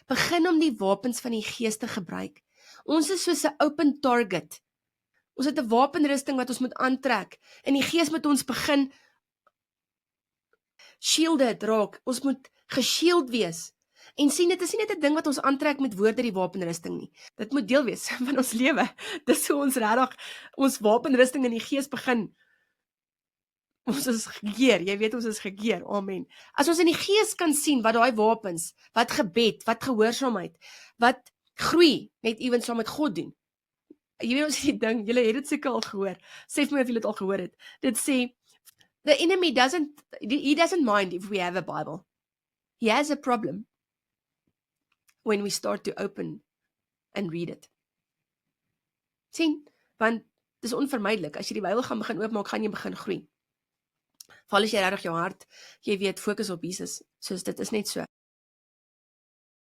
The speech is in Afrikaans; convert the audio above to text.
begin om die wapens van die Gees te gebruik. Ons is soos 'n open target. Ons het 'n wapenrusting wat ons moet aantrek, en die Gees moet ons begin shielded raak. Ons moet geshield wees. En sien, dit is nie net 'n ding wat ons aantrek met woorde die wapenrusting nie. Dit moet deel wees van ons lewe. Dis hoe ons regtig ons wapenrusting in die Gees begin. Ons is gekeer, jy weet ons is gekeer, amen. As ons in die Gees kan sien wat daai wapens, wat gebed, wat gehoorsaamheid, wat groei, net ewen saam met God doen. Jy weet ons het die ding, julle het dit seker al gehoor, sê vir my of julle dit al gehoor het, dit sê, the enemy he doesn't mind if we have a Bible. He has a problem when we start to open and read it. Sien, want dis onvermydelik, as jy die Bybel gaan begin oopmaak, gaan jy begin groei. Val as jy regtig jou hart, jy weet, fokus op Jesus, soos dit is net so.